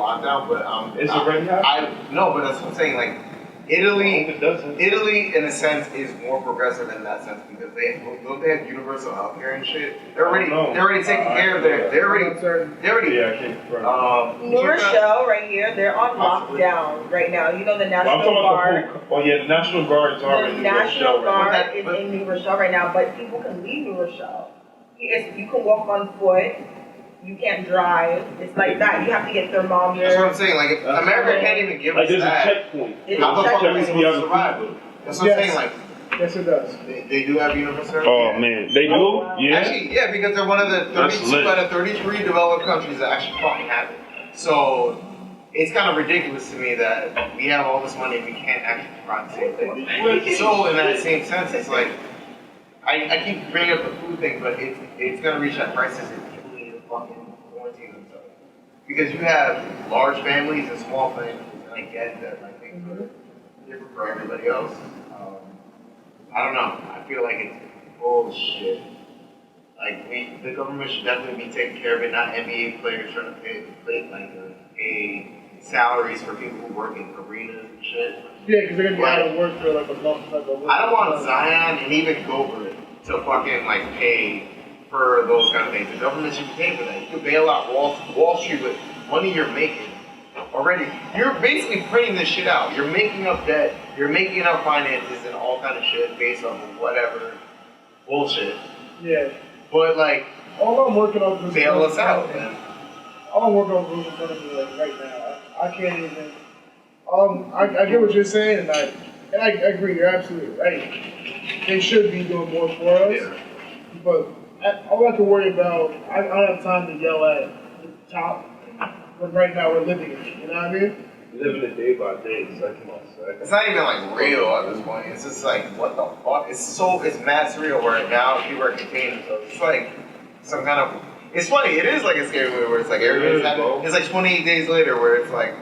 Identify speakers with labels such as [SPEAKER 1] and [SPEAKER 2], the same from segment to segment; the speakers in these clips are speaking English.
[SPEAKER 1] lockdown, but
[SPEAKER 2] it's already happening.
[SPEAKER 1] No, but that's what I'm saying. Like Italy, in a sense, is more progressive in that sense because they have universal healthcare and shit. They're already taking care of their. They're already.
[SPEAKER 2] Yeah, I can't.
[SPEAKER 3] New Rochelle, right here, they're on lockdown right now. You know the National Guard.
[SPEAKER 2] The National Guard is already
[SPEAKER 3] in New Rochelle. The National Guard is in New Rochelle right now, but people can leave New Rochelle. You can walk on foot. You can't drive. It's like that. You have to get thermometer.
[SPEAKER 1] That's what I'm saying. Like, if America can't even give us
[SPEAKER 2] there's
[SPEAKER 1] that.
[SPEAKER 2] There's a checkpoint.
[SPEAKER 1] How the fuck are we supposed to survive? That's what I'm saying. Like,
[SPEAKER 4] yes, it does.
[SPEAKER 1] They do have universal.
[SPEAKER 2] Oh man, they do. Yeah.
[SPEAKER 1] Actually, yeah, because they're one of the 32 out of 33 developed countries that actually fucking have it. So it's kind of ridiculous to me that we have all this money and we can't actually provide the same thing. So in that same sense, it's like I keep bringing up the food thing, but it's gonna reach that crisis if people need to fucking quarantine themselves. Because you have large families and small families, and I get that like things are different for everybody else. I don't know. I feel like it's bullshit. Like the government should definitely be taking care of it, not NBA players trying to pay salaries for people who work in arenas and shit.
[SPEAKER 4] Yeah, because they're gonna be out of work for like a month.
[SPEAKER 1] I don't want Zion and even Gobert to fucking like pay for those kind of things. The government should be paying for that. You can bail out Wall Street with money you're making already. You're basically printing this shit out. You're making up debt. You're making up finances and all kind of shit based on whatever bullshit.
[SPEAKER 4] Yeah.
[SPEAKER 1] But like,
[SPEAKER 4] all I'm working on is
[SPEAKER 1] bail us out, man.
[SPEAKER 4] All I'm working on is in front of me like right now. I can't even. I get what you're saying, and I agree. You're absolutely right. They should be doing more for us, but all I can worry about, I don't have time to yell at the top. But right now we're living it. You know what I mean?
[SPEAKER 2] Living it day by day, second by second.
[SPEAKER 1] It's not even like real at this point. It's just like, what the fuck? It's mad surreal where now people are containing themselves. It's like some kind of. It's funny. It is like a scary movie where it's like everybody's having. It's like 28 days later where it's like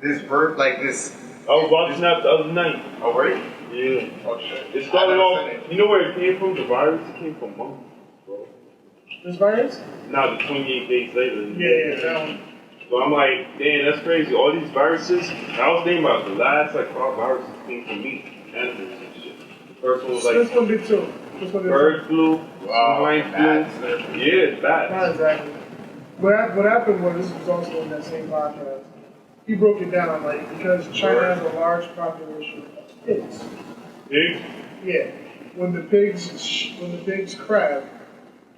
[SPEAKER 1] this bird, like this.
[SPEAKER 2] I was watching that the other night.
[SPEAKER 1] Oh, were you?
[SPEAKER 2] Yeah.
[SPEAKER 1] Oh shit.
[SPEAKER 2] It started off. You know where it came from? The virus. It came from monkeys, bro.
[SPEAKER 4] This virus?
[SPEAKER 2] Now the 28 days later.
[SPEAKER 4] Yeah, that one.
[SPEAKER 2] So I'm like, damn, that's crazy. All these viruses. I was thinking about the last like 5 viruses came from meat, animals and shit. The first one was like.
[SPEAKER 4] This one did too.
[SPEAKER 2] Bird flu, swine flu. Yeah, it's bad.
[SPEAKER 4] Not exactly. What happened was, this was also in that same podcast. He broke it down like because China has a large population of pigs.
[SPEAKER 2] Pigs?
[SPEAKER 4] Yeah. When the pigs crab,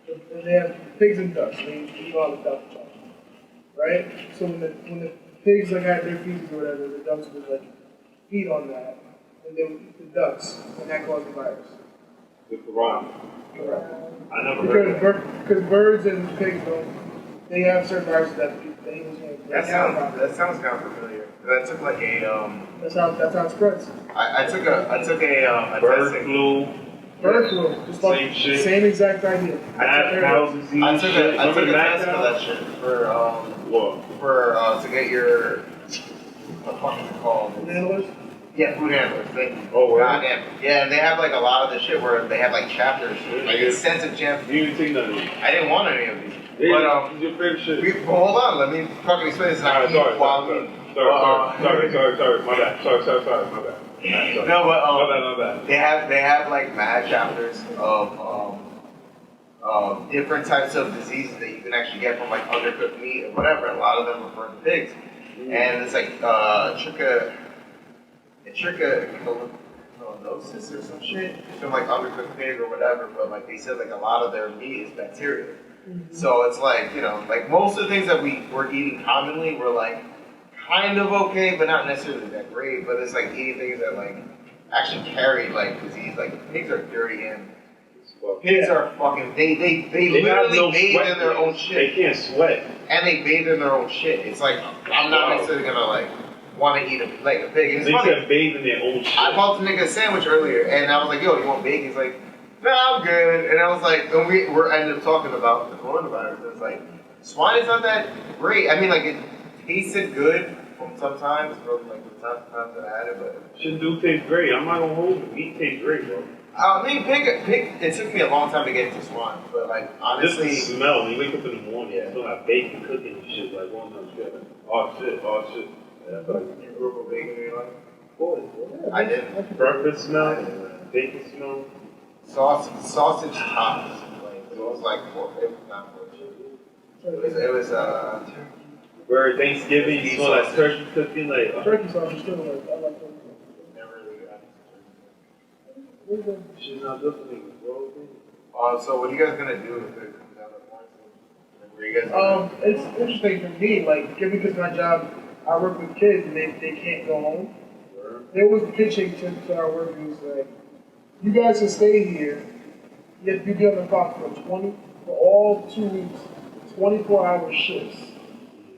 [SPEAKER 4] and they have pigs and ducks. They eat all the duck stuff. Right? So when the pigs like had their feces or whatever, the ducks would like feed on that, and then the ducks, and that caused the virus.
[SPEAKER 2] The corona.
[SPEAKER 4] Correct.
[SPEAKER 2] I never heard that.
[SPEAKER 4] Because birds and pigs they have certain viruses that the humans can't.
[SPEAKER 1] That sounds kind of familiar. I took like a
[SPEAKER 4] That's how it spreads.
[SPEAKER 1] I took a
[SPEAKER 2] bird
[SPEAKER 1] testing.
[SPEAKER 2] flu.
[SPEAKER 4] Bird flu, just like
[SPEAKER 2] same shit.
[SPEAKER 4] Same exact idea.
[SPEAKER 2] Cow disease.
[SPEAKER 1] I took a test for that shit to get your what the fuck is it called?
[SPEAKER 4] Food handlers?
[SPEAKER 1] Yeah, food handlers.
[SPEAKER 2] Goddamn.
[SPEAKER 1] Yeah, and they have like a lot of the shit where they have like chapters, like extensive chapters.
[SPEAKER 2] You didn't take none of these.
[SPEAKER 1] I didn't want any of these.
[SPEAKER 2] Yeah, it's your favorite shit.
[SPEAKER 1] Hold on, let me fucking explain this.
[SPEAKER 2] Sorry, my bad. Sorry, my bad.
[SPEAKER 1] No, but
[SPEAKER 2] my bad.
[SPEAKER 1] They have like mad chapters of different types of diseases that you can actually get from like undercooked meat or whatever. A lot of them refer to pigs, and it's like trichinosis or some shit from like undercooked pig or whatever. But like they said, like a lot of their meat is bacterial. So it's like, you know, like most of the things that we're eating commonly, we're like kind of okay, but not necessarily that great. But it's like eating things that like actually carry like disease. Like pigs are dirty animals. Pigs are fucking. They literally bathe in their own shit.
[SPEAKER 2] They can't sweat.
[SPEAKER 1] And they bathe in their own shit. It's like I'm not necessarily gonna like want to eat a pig. And it's funny.
[SPEAKER 2] They said bathe in their own shit.
[SPEAKER 1] I bought the nigga a sandwich earlier, and I was like, "Yo, you want bacon?" He's like, "Nah, I'm good." And I was like, and we're ended up talking about the coronavirus. It's like swine is not that great. I mean, like it tasted good from sometimes from like the times that I had it, but
[SPEAKER 2] shit do taste great. I'm not gonna hold it. Meat tastes great, bro.
[SPEAKER 1] I mean, pig. It took me a long time to get into swine, but like honestly,
[SPEAKER 2] just the smell. When you wake up in the morning, it's smell like bacon cooking and shit. Like one time straight. Like, oh shit. Yeah, I feel like
[SPEAKER 1] you grew up with bacon in your life.
[SPEAKER 2] boy.
[SPEAKER 1] I didn't.
[SPEAKER 2] Breakfast smell, bacon smell.
[SPEAKER 1] Sausage tops. Like it was like pork. It was not pork. It was
[SPEAKER 2] Where Thanksgiving, you smell like turkey cooking, like
[SPEAKER 4] Turkey sausage still like, I like turkey sausage.
[SPEAKER 1] never really got
[SPEAKER 4] Where's that?
[SPEAKER 2] shit not good for me, bro.
[SPEAKER 1] So what are you guys gonna do if it comes down to quarantine? Like, where you guys?
[SPEAKER 4] It's interesting for me, like, because my job, I work with kids and they can't go home. There was pitching to our work, it was like, you guys can stay here, yet you be on the clock for all 2 weeks, 24-hour shifts,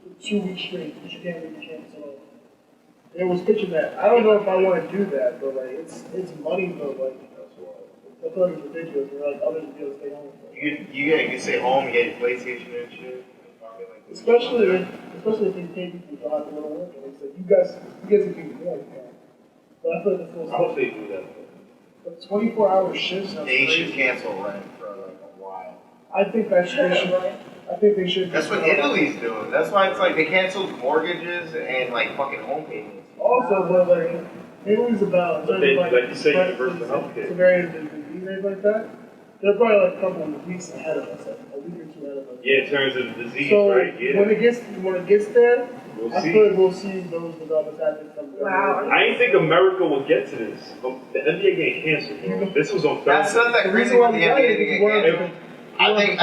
[SPEAKER 4] for 2 weeks straight, because you can't leave the campus alone. It was pitching that. I don't know if I want to do that, but like, it's money, but like, I feel like it's ridiculous. We're like, others be able to stay home.
[SPEAKER 1] You stay home, you get your PlayStation and shit.
[SPEAKER 4] Especially if they pay people to go out to go to work, and they say, you guys can do more. But I feel like the
[SPEAKER 2] I hope they do that.
[SPEAKER 4] But 24-hour shifts.
[SPEAKER 1] They should cancel rent for like a while.
[SPEAKER 4] I think they should.
[SPEAKER 1] That's what Italy's doing. That's why it's like they canceled mortgages and like fucking home payments.
[SPEAKER 4] Also, but like Italy's about
[SPEAKER 2] But they, like you say, universal healthcare.
[SPEAKER 4] severity of the disease and like that. They're probably like a couple of weeks ahead of us, like a week or two ahead of us.
[SPEAKER 2] Yeah, in terms of the disease,
[SPEAKER 4] So
[SPEAKER 2] right? Yeah.
[SPEAKER 4] when it gets there,
[SPEAKER 2] We'll
[SPEAKER 4] I
[SPEAKER 2] see.
[SPEAKER 4] feel like we'll see those developments happen from there.
[SPEAKER 3] Wow.
[SPEAKER 2] I didn't think America would get to this. The NBA getting canceled, bro. This was on Thursday.
[SPEAKER 1] That's not that
[SPEAKER 4] The
[SPEAKER 1] crazy
[SPEAKER 4] reason why
[SPEAKER 1] with the
[SPEAKER 4] we got
[SPEAKER 1] NBA
[SPEAKER 4] it
[SPEAKER 1] to
[SPEAKER 4] is
[SPEAKER 1] get
[SPEAKER 4] we're-
[SPEAKER 1] canceled. I think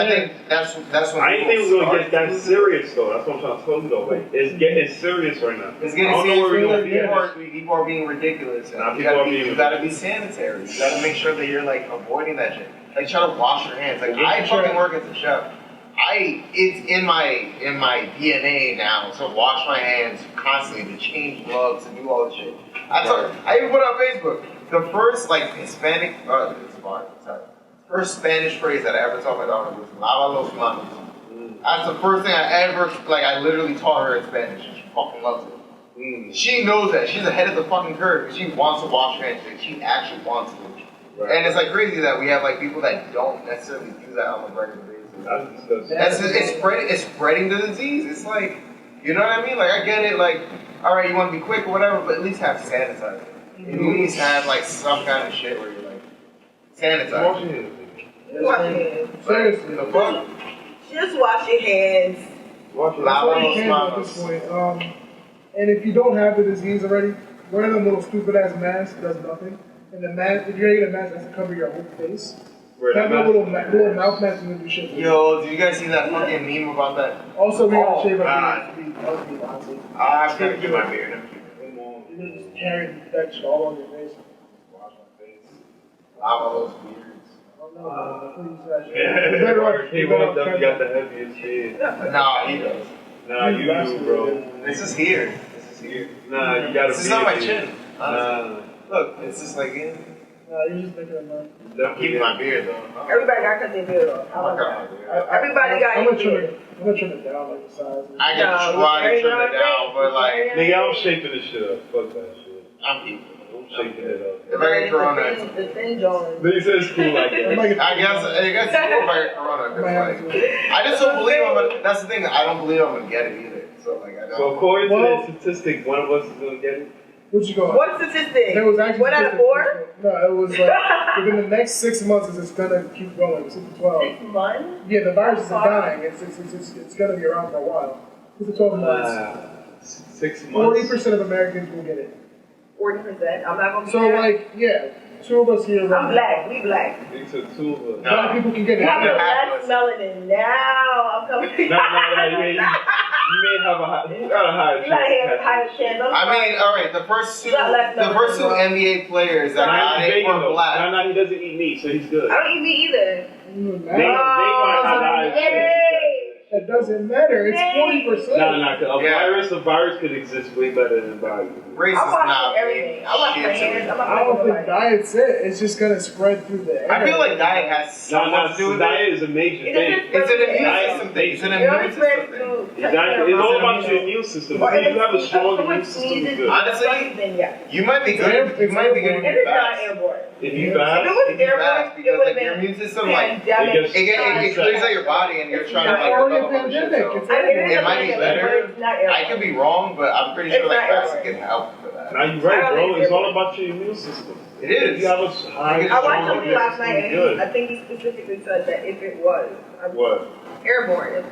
[SPEAKER 1] that's when
[SPEAKER 2] I didn't think it was
[SPEAKER 1] people
[SPEAKER 2] gonna get
[SPEAKER 1] start-
[SPEAKER 2] that serious though. That's what I'm trying to tell you though. Like it's getting serious right now.
[SPEAKER 1] It's
[SPEAKER 2] I
[SPEAKER 1] getting
[SPEAKER 2] don't know where we're
[SPEAKER 1] serious.
[SPEAKER 2] gonna be at.
[SPEAKER 1] People are being ridiculous.
[SPEAKER 2] Nah,
[SPEAKER 1] You
[SPEAKER 2] people are
[SPEAKER 1] gotta be-
[SPEAKER 2] being
[SPEAKER 1] You gotta be sanitary. You gotta make sure that you're like avoiding that shit. Like try to wash your hands. Like I fucking work as a chef. It's in my DNA now to wash my hands constantly, to change gloves, to do all this shit. I even put on Facebook the first like Hispanic first Spanish phrase that I ever taught my daughter was "lava los manos." That's the first thing I literally taught her in Spanish, and she fucking loves it. She knows that. She's ahead of the fucking curve. She wants to wash her hands. She actually wants to.
[SPEAKER 2] Right.
[SPEAKER 1] And it's like crazy that we have like people that don't necessarily do that on a regular basis.
[SPEAKER 2] That's disgusting.
[SPEAKER 1] It's spreading the disease. It's like, you know what I mean? Like I get it. Like, all right, you want to be quick or whatever, but at least have sanitizer. You at least have like some kind of shit where you're like sanitizer.
[SPEAKER 2] Wash your hands.
[SPEAKER 3] Wash your hands.
[SPEAKER 4] Seriously.
[SPEAKER 1] The fuck?
[SPEAKER 3] Just wash your hands.
[SPEAKER 2] Wash your
[SPEAKER 4] That's all
[SPEAKER 1] Lava
[SPEAKER 4] you can do at
[SPEAKER 1] los
[SPEAKER 4] this point. And if you don't have the disease already, wearing them little stupid ass masks does nothing. And the mask, if you're gonna get a mask, it has to cover your whole face. Have a little mouth mask and do shit.
[SPEAKER 1] Yo, did you guys see that fucking meme about that?
[SPEAKER 4] Also, we gotta shave
[SPEAKER 1] God.
[SPEAKER 4] our beard. Honestly.
[SPEAKER 1] I'm gonna keep my beard.
[SPEAKER 4] Come on. You're gonna just carry infection all on your face.
[SPEAKER 1] Wash my face. Lava those beards.
[SPEAKER 4] I don't know. Please,
[SPEAKER 2] Yeah, Robert K. Walt definitely got the heaviest shit.
[SPEAKER 1] Nah, he does.
[SPEAKER 2] Nah, you do, bro.
[SPEAKER 1] This is here.
[SPEAKER 2] Nah, you gotta
[SPEAKER 1] This is
[SPEAKER 2] be
[SPEAKER 1] on my
[SPEAKER 2] it,
[SPEAKER 1] chin.
[SPEAKER 2] dude.
[SPEAKER 1] Honestly. Look, it's just like in.
[SPEAKER 4] you're just making a noise.
[SPEAKER 1] I'm keeping my beard though.
[SPEAKER 3] Everybody got cut their beard off.
[SPEAKER 1] I like my beard.
[SPEAKER 3] Everybody got
[SPEAKER 4] I'm
[SPEAKER 3] your
[SPEAKER 4] gonna trim
[SPEAKER 3] beard.
[SPEAKER 4] it down like the size.
[SPEAKER 1] I can try to trim it down, but like
[SPEAKER 2] Nigga, I'm shaping this shit up. Fuck that shit.
[SPEAKER 1] I'm keeping.
[SPEAKER 2] I'm shaping it up.
[SPEAKER 1] If I get corona,
[SPEAKER 3] The thin John.
[SPEAKER 2] Then he says cool like that.
[SPEAKER 1] I guess it's cool if I get corona. 'Cause, like, I just don't believe I'm gonna. That's the thing. I don't believe I'm gonna get it either. So like I don't.
[SPEAKER 2] So according to that statistic, one of us is gonna get it.
[SPEAKER 4] What'd you go?
[SPEAKER 3] What statistic?
[SPEAKER 4] There was actually
[SPEAKER 3] 1 out of 4?
[SPEAKER 4] No, it was like within the next 6 months, it's gonna keep going. 6 to 12.
[SPEAKER 3] 6 months?
[SPEAKER 4] Yeah, the virus isn't dying. It's gonna be around for a while. 6 to 12 months.
[SPEAKER 2] 6 months.
[SPEAKER 4] 40% of Americans will get it.
[SPEAKER 3] 40%. I'm not gonna be
[SPEAKER 4] So
[SPEAKER 3] there.
[SPEAKER 4] like, yeah, 2 of us here.
[SPEAKER 3] I'm black. We black.
[SPEAKER 2] They took 2 of us.
[SPEAKER 4] Black people can get
[SPEAKER 3] You
[SPEAKER 4] it.
[SPEAKER 3] have
[SPEAKER 1] Yeah.
[SPEAKER 3] less melanin now. I'm coming.
[SPEAKER 2] No, you may have a high. You got a higher
[SPEAKER 3] You gotta have a
[SPEAKER 2] chance.
[SPEAKER 3] higher chance.
[SPEAKER 1] I mean, all right. The first two NBA players that
[SPEAKER 2] Nah,
[SPEAKER 1] got
[SPEAKER 2] he's
[SPEAKER 1] it
[SPEAKER 2] vegan
[SPEAKER 1] were
[SPEAKER 2] though.
[SPEAKER 1] black.
[SPEAKER 2] No, he doesn't eat meat, so he's good.
[SPEAKER 3] I don't eat meat either.
[SPEAKER 2] They might have the highest chance.
[SPEAKER 4] That doesn't matter. It's 40%.
[SPEAKER 2] A virus could exist way better than body.
[SPEAKER 1] Race is
[SPEAKER 3] I wash
[SPEAKER 1] not
[SPEAKER 3] everything. I wash my hands.
[SPEAKER 4] I don't think diet's it. It's just gonna spread through the air.
[SPEAKER 1] I feel like diet has something to do with it.
[SPEAKER 2] Diet is a major thing.
[SPEAKER 1] It's an immune system thing. It's an immune system thing.
[SPEAKER 2] Exactly. It's all about your immune system. If you have a strong immune system, it's good.
[SPEAKER 1] Honestly, you might be good. You might be good if
[SPEAKER 3] It
[SPEAKER 1] you
[SPEAKER 3] is not
[SPEAKER 1] fast.
[SPEAKER 3] airborne.
[SPEAKER 2] If you
[SPEAKER 3] If it
[SPEAKER 2] fast,
[SPEAKER 3] was airborne, it
[SPEAKER 1] because
[SPEAKER 3] would
[SPEAKER 1] like
[SPEAKER 3] have
[SPEAKER 1] your
[SPEAKER 3] been
[SPEAKER 1] immune system, like
[SPEAKER 3] pandemic.
[SPEAKER 1] it clears out your body, and you're trying to like
[SPEAKER 4] already a
[SPEAKER 1] develop other shit.
[SPEAKER 4] pandemic.
[SPEAKER 1] So
[SPEAKER 4] It's
[SPEAKER 1] it might be better.
[SPEAKER 3] It's not airborne.
[SPEAKER 1] I could be wrong, but I'm pretty sure
[SPEAKER 3] It's
[SPEAKER 1] like
[SPEAKER 3] not
[SPEAKER 1] fasting
[SPEAKER 3] airborne.
[SPEAKER 1] can help for that.
[SPEAKER 2] now you're right, bro. It's all about your immune system.
[SPEAKER 1] It is.
[SPEAKER 2] If you have a high,
[SPEAKER 3] I watched
[SPEAKER 2] strong
[SPEAKER 3] something
[SPEAKER 2] immune
[SPEAKER 3] last night,
[SPEAKER 2] system,
[SPEAKER 3] and
[SPEAKER 2] good.
[SPEAKER 3] I think he specifically said that if it was
[SPEAKER 2] What?
[SPEAKER 3] airborne,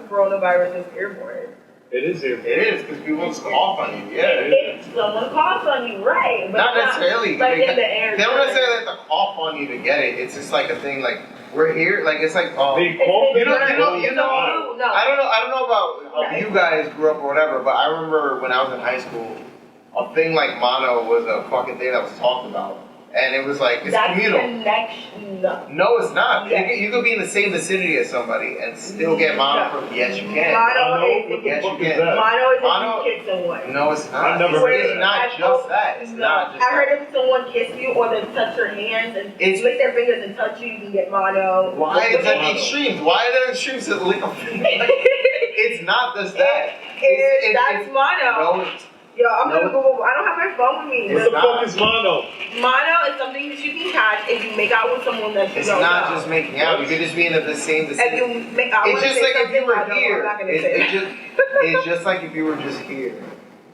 [SPEAKER 3] coronavirus is airborne.
[SPEAKER 2] It is here.
[SPEAKER 1] It is because people just cough on you. Yeah.
[SPEAKER 3] If someone coughs on you, right? But
[SPEAKER 1] Not
[SPEAKER 3] it's
[SPEAKER 1] necessarily.
[SPEAKER 3] Like in the air.
[SPEAKER 1] They don't necessarily have to cough on you to get it. It's just like a thing. Like we're here. Like it's like
[SPEAKER 2] They
[SPEAKER 3] No.
[SPEAKER 2] cough.
[SPEAKER 1] you know.
[SPEAKER 3] No.
[SPEAKER 1] I don't know about how you guys grew up or whatever, but I remember when I was in high school, a thing like mono was a fucking thing that was talked about, and it was like it's
[SPEAKER 3] That's
[SPEAKER 1] communal.
[SPEAKER 3] connection.
[SPEAKER 1] No, it's not.
[SPEAKER 3] Yes.
[SPEAKER 1] You could be in the same vicinity as somebody and still get mono from. Yes, you can.
[SPEAKER 3] Mono is
[SPEAKER 2] What the
[SPEAKER 1] Yes,
[SPEAKER 2] fuck
[SPEAKER 1] you
[SPEAKER 2] is
[SPEAKER 1] can.
[SPEAKER 2] that?
[SPEAKER 3] Mono is
[SPEAKER 1] Mono-
[SPEAKER 3] if you kiss someone.
[SPEAKER 1] No, it's not.
[SPEAKER 2] I've never heard of
[SPEAKER 1] It's
[SPEAKER 2] that.
[SPEAKER 1] not just that. It's not just
[SPEAKER 3] I heard
[SPEAKER 1] that.
[SPEAKER 3] if someone kiss you or they touch your hands and
[SPEAKER 1] It's-
[SPEAKER 3] lick their fingers and touch you, you can get mono.
[SPEAKER 1] Why is that
[SPEAKER 2] Mono.
[SPEAKER 1] the extremes? Why are there extremes to lick a finger? It's not just that.
[SPEAKER 3] That's mono.
[SPEAKER 1] No, it's
[SPEAKER 3] Yo, I'm
[SPEAKER 1] No.
[SPEAKER 3] gonna Google. I don't have my phone with me.
[SPEAKER 1] It's
[SPEAKER 2] What the
[SPEAKER 1] not.
[SPEAKER 2] fuck is mono?
[SPEAKER 3] Mono is something that you can catch if you make out with someone that you
[SPEAKER 1] It's
[SPEAKER 3] don't
[SPEAKER 1] not
[SPEAKER 3] know.
[SPEAKER 1] just making out. You could just be in the same
[SPEAKER 3] If
[SPEAKER 1] vicinity.
[SPEAKER 3] you make, I
[SPEAKER 1] It's
[SPEAKER 3] wanna
[SPEAKER 1] just
[SPEAKER 3] say
[SPEAKER 1] like if you
[SPEAKER 3] something,
[SPEAKER 1] were
[SPEAKER 3] but I'm
[SPEAKER 1] here.
[SPEAKER 3] not gonna
[SPEAKER 1] It's
[SPEAKER 3] say it.
[SPEAKER 1] it's just like if you were just here,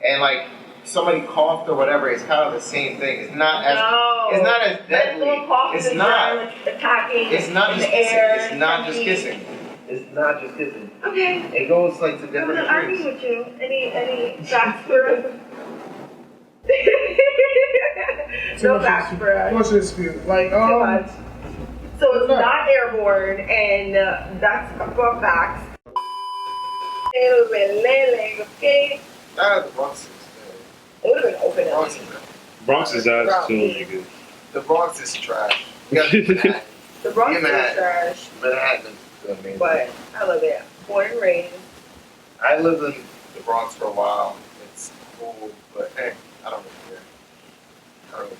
[SPEAKER 1] and like somebody coughed or whatever. It's kind of the same thing. It's not as
[SPEAKER 3] No.
[SPEAKER 1] it's not as deadly. It's not.
[SPEAKER 3] Attacking.
[SPEAKER 1] It's not
[SPEAKER 3] in
[SPEAKER 1] just
[SPEAKER 3] the
[SPEAKER 1] kissing.
[SPEAKER 3] air,
[SPEAKER 1] It's not just
[SPEAKER 3] touching.
[SPEAKER 1] kissing. It's not just kissing.
[SPEAKER 3] Okay.
[SPEAKER 1] It goes like to
[SPEAKER 3] I'm
[SPEAKER 1] different
[SPEAKER 3] not arguing
[SPEAKER 1] extremes.
[SPEAKER 3] with you. Any facts for us? No facts for us.
[SPEAKER 4] What's this dispute? Like,
[SPEAKER 3] Too much. So it's
[SPEAKER 4] No.
[SPEAKER 3] not airborne, and that's for facts. Okay.
[SPEAKER 1] Ah, the Bronx is
[SPEAKER 3] It would have been open
[SPEAKER 1] the
[SPEAKER 3] up.
[SPEAKER 1] Bronx is
[SPEAKER 2] Bronx is ass too, nigga.
[SPEAKER 1] the Bronx is trash. You gotta be Manhattan.
[SPEAKER 3] The Bronx
[SPEAKER 1] Yeah,
[SPEAKER 3] is
[SPEAKER 1] man.
[SPEAKER 3] trash,
[SPEAKER 1] Manhattan is amazing.
[SPEAKER 3] but I love it. Born and raised.
[SPEAKER 1] I lived in the Bronx for a while. It's cool, but hey, I don't really care. I don't really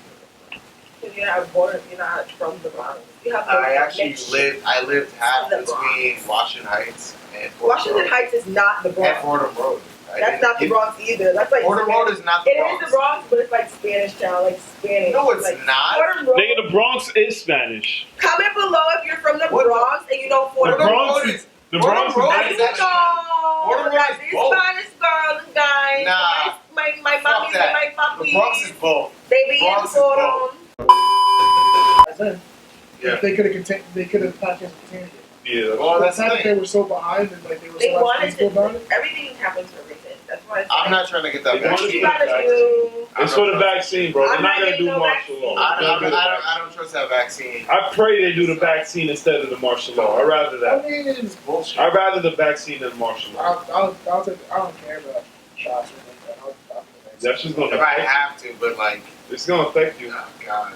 [SPEAKER 1] care.
[SPEAKER 3] Because you're not born, you're not from the Bronx. You have to
[SPEAKER 1] I actually
[SPEAKER 3] connection.
[SPEAKER 1] I lived half
[SPEAKER 3] The
[SPEAKER 1] between
[SPEAKER 3] Bronx.
[SPEAKER 1] Washington Heights and Fordham
[SPEAKER 3] Washington
[SPEAKER 1] Road.
[SPEAKER 3] Heights is not the
[SPEAKER 1] And
[SPEAKER 3] Bronx.
[SPEAKER 1] Fordham Road.
[SPEAKER 3] That's not the Bronx either. That's like
[SPEAKER 1] Fordham Road is not the
[SPEAKER 3] It
[SPEAKER 1] Bronx.
[SPEAKER 3] is the Bronx, but it's like Spanish town, like Spanish.
[SPEAKER 1] No, it's
[SPEAKER 3] like,
[SPEAKER 1] not.
[SPEAKER 3] Fordham Road.
[SPEAKER 2] Nigga, the Bronx is Spanish.
[SPEAKER 3] Comment below if you're from the
[SPEAKER 1] What the-
[SPEAKER 3] Bronx and you know Fordham
[SPEAKER 2] The
[SPEAKER 3] Road.
[SPEAKER 2] Bronx
[SPEAKER 1] Road
[SPEAKER 2] is the Bronx
[SPEAKER 1] Fordham Road
[SPEAKER 3] I
[SPEAKER 2] is
[SPEAKER 1] is
[SPEAKER 3] do
[SPEAKER 1] actually-
[SPEAKER 3] know
[SPEAKER 1] Fordham Road
[SPEAKER 3] that
[SPEAKER 1] is
[SPEAKER 3] these
[SPEAKER 1] both.
[SPEAKER 3] Spanish girls and guys,
[SPEAKER 1] Nah.
[SPEAKER 3] my
[SPEAKER 1] Fuck
[SPEAKER 3] mommies
[SPEAKER 1] that.
[SPEAKER 3] and my
[SPEAKER 1] The Bronx is
[SPEAKER 3] papis,
[SPEAKER 1] both.
[SPEAKER 3] they be in
[SPEAKER 1] Bronx is
[SPEAKER 3] Fordham.
[SPEAKER 4] I said,
[SPEAKER 1] Yeah.
[SPEAKER 4] they could have contained. They could have not just contained it.
[SPEAKER 2] Yeah.
[SPEAKER 1] Well,
[SPEAKER 4] The
[SPEAKER 1] that's the
[SPEAKER 4] fact that they
[SPEAKER 1] thing.
[SPEAKER 4] were so behind and like they were
[SPEAKER 3] They
[SPEAKER 4] so
[SPEAKER 3] wanted
[SPEAKER 4] peaceful about
[SPEAKER 3] to.
[SPEAKER 4] it.
[SPEAKER 3] Everything happens for a reason. That's why it's
[SPEAKER 1] I'm not trying to get that
[SPEAKER 2] They wanted
[SPEAKER 3] You
[SPEAKER 1] vaccine.
[SPEAKER 3] gotta do.
[SPEAKER 2] It's for the vaccine, bro. They're
[SPEAKER 3] I'm
[SPEAKER 2] not
[SPEAKER 3] not
[SPEAKER 2] gonna
[SPEAKER 3] getting
[SPEAKER 2] do
[SPEAKER 3] no
[SPEAKER 2] martial
[SPEAKER 3] vaccine.
[SPEAKER 2] law.
[SPEAKER 1] I don't trust that vaccine.
[SPEAKER 2] I pray they do the vaccine instead of the martial law. I'd rather
[SPEAKER 4] I
[SPEAKER 2] that.
[SPEAKER 4] mean, it's bullshit.
[SPEAKER 2] I'd rather the vaccine than martial law.
[SPEAKER 4] I'll take. I don't care about shots or anything like that. I'll
[SPEAKER 2] That's just gonna
[SPEAKER 1] If I
[SPEAKER 2] affect
[SPEAKER 1] have to, but like,
[SPEAKER 2] you. It's gonna affect you.
[SPEAKER 1] oh god,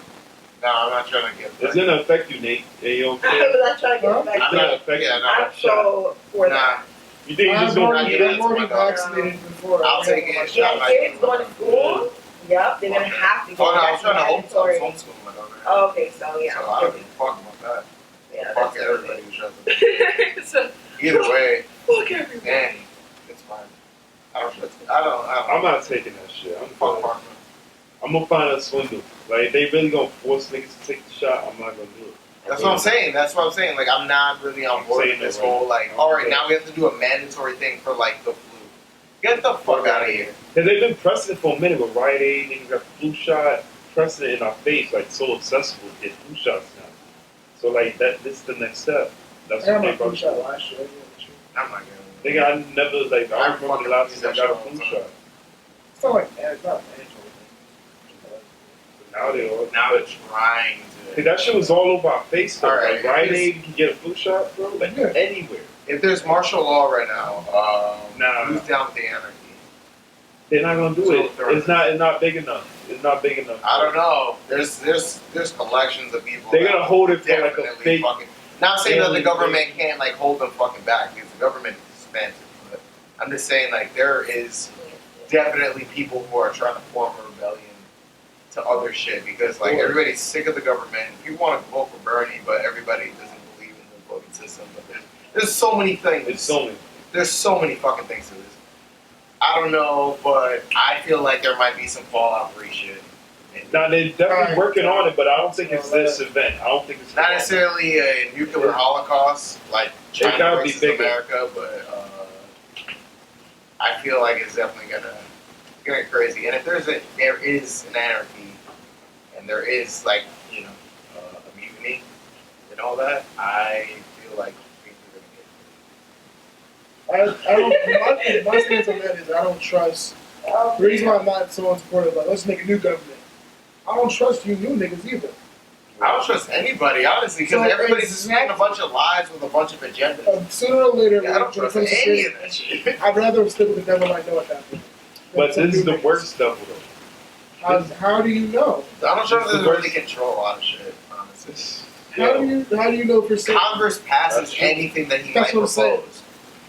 [SPEAKER 1] no, I'm not trying to get.
[SPEAKER 2] It's gonna affect you, Nate. And you don't
[SPEAKER 3] I
[SPEAKER 2] care.
[SPEAKER 3] was not trying to get
[SPEAKER 4] Huh?
[SPEAKER 3] a
[SPEAKER 1] I'm
[SPEAKER 3] vaccine.
[SPEAKER 1] not.
[SPEAKER 2] affect
[SPEAKER 1] Yeah,
[SPEAKER 2] you.
[SPEAKER 1] no,
[SPEAKER 3] I'm so for
[SPEAKER 1] nah.
[SPEAKER 3] that.
[SPEAKER 2] You think you're just
[SPEAKER 4] I've
[SPEAKER 2] gonna
[SPEAKER 4] already,
[SPEAKER 2] eat it?
[SPEAKER 4] I'm already vaccinated before.
[SPEAKER 1] I'll take it.
[SPEAKER 3] Yeah, kids going to school. Yep, they're gonna have to
[SPEAKER 1] Oh
[SPEAKER 3] go.
[SPEAKER 1] no, I'm trying to
[SPEAKER 3] mandatory.
[SPEAKER 1] homeschool my daughter.
[SPEAKER 3] Oh, okay, so yeah.
[SPEAKER 1] So I don't give a fuck about that.
[SPEAKER 3] Yeah,
[SPEAKER 1] Fuck
[SPEAKER 3] that's
[SPEAKER 1] everybody who tries to.
[SPEAKER 3] so,
[SPEAKER 1] Either way,
[SPEAKER 3] fuck everybody.
[SPEAKER 1] dang, it's fine. I don't trust it.
[SPEAKER 2] I'm not taking that shit. I'm
[SPEAKER 1] Fuck
[SPEAKER 2] good.
[SPEAKER 1] Parkman.
[SPEAKER 2] I'm gonna find a swindle. Like, if they really gonna force niggas to take the shot, I'm not gonna do it.
[SPEAKER 1] That's what I'm saying. That's what I'm saying. Like, I'm not really on board with
[SPEAKER 2] Saying
[SPEAKER 1] this
[SPEAKER 2] that, right?
[SPEAKER 1] whole, like, alright, now we have to do a mandatory thing for, like, the flu. Get the fuck out of here.
[SPEAKER 2] Cause they've been pressing it for a minute with Rite Aid, niggas got the flu shot, pressing it in our face, like so accessible to get flu shots now. So like this is the next step. That's
[SPEAKER 4] I got
[SPEAKER 2] what
[SPEAKER 4] my
[SPEAKER 2] they
[SPEAKER 4] flu
[SPEAKER 2] about
[SPEAKER 4] shot
[SPEAKER 2] to
[SPEAKER 4] last year.
[SPEAKER 1] I'm not getting it.
[SPEAKER 2] Nigga, I never like I remember
[SPEAKER 1] fucking
[SPEAKER 2] the last
[SPEAKER 1] use
[SPEAKER 2] time I
[SPEAKER 1] that
[SPEAKER 2] got a
[SPEAKER 1] shit all
[SPEAKER 2] flu
[SPEAKER 1] the time.
[SPEAKER 2] shot.
[SPEAKER 4] It's not like it's not mandatory.
[SPEAKER 2] But now they all
[SPEAKER 1] Now it's trying
[SPEAKER 2] Cause
[SPEAKER 1] to.
[SPEAKER 2] that shit was all over our face though.
[SPEAKER 1] Alright,
[SPEAKER 2] Like Rite
[SPEAKER 1] it's-
[SPEAKER 2] Aid, you can get a flu shot, bro. Like
[SPEAKER 4] Yeah.
[SPEAKER 2] anywhere.
[SPEAKER 1] If there's martial law right now,
[SPEAKER 2] Nah.
[SPEAKER 1] who's down with the anarchy?
[SPEAKER 2] They're not gonna do
[SPEAKER 1] So
[SPEAKER 2] it.
[SPEAKER 1] they're-
[SPEAKER 2] It's not big enough. It's not big enough.
[SPEAKER 1] I don't know. There's collections of people.
[SPEAKER 2] They're
[SPEAKER 1] that
[SPEAKER 2] gonna hold it for like a
[SPEAKER 1] definitely
[SPEAKER 2] fake.
[SPEAKER 1] fucking. Not saying that the
[SPEAKER 2] alien
[SPEAKER 1] government can't like hold them fucking back because the government is expensive, but I'm just saying like there is definitely people who are trying to form a rebellion to other shit because like everybody's sick of the government. People want to vote for Bernie, but everybody doesn't believe in the voting system. But there's so many things. There's so many fucking things to this. I don't know, but I feel like there might be some fallout for shit.
[SPEAKER 2] Now they're definitely working on it, but I don't think it's this event. I don't think it's
[SPEAKER 1] not necessarily a nuclear holocaust like China versus America, but I feel like it's definitely gonna get crazy. And if there is an anarchy, and there is like a mutiny and all that, I feel like things are gonna get.
[SPEAKER 4] I don't. My stance on that is I don't trust. The reason why I'm not so unsupportive, like let's make a new government. I don't trust you new niggas either.
[SPEAKER 1] I don't trust anybody, honestly, because everybody's just making a bunch of lies with a bunch of agendas.
[SPEAKER 4] Sooner or later,
[SPEAKER 1] I don't trust any of that shit.
[SPEAKER 4] I'd rather stick with the devil I know at that point.
[SPEAKER 2] But this is the worst devil, though.
[SPEAKER 4] How do you know?
[SPEAKER 1] Donald Trump doesn't really control a lot of shit, honestly.
[SPEAKER 4] How do you know for certain?
[SPEAKER 1] Congress passes anything that he might propose.